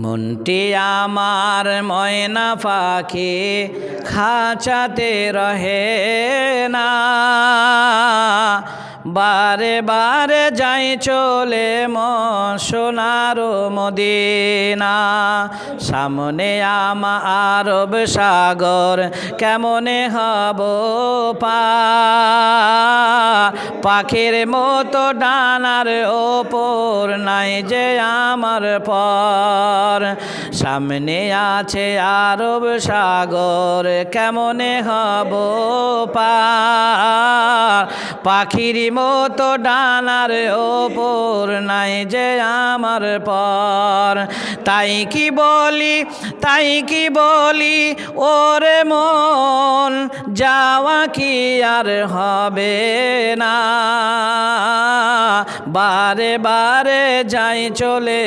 মনটি আমার ময়না পাখি খাঁচাতে রহে না, বারে বারে যাই চলে সোনার মদিনা। সামনে আমার আরব সাগর কেমনে হব পার, পাখির মতো ডানার ওপর নাই যে আমার পর। সামনে আছে আরব সাগর কেমনে হব পার, পাখির মতো ডানার ওপর নাই যে আমার পর। তাই কি বলি ওরে মন, যাওয়া কি আর হবে না, বারে বারে যাই চলে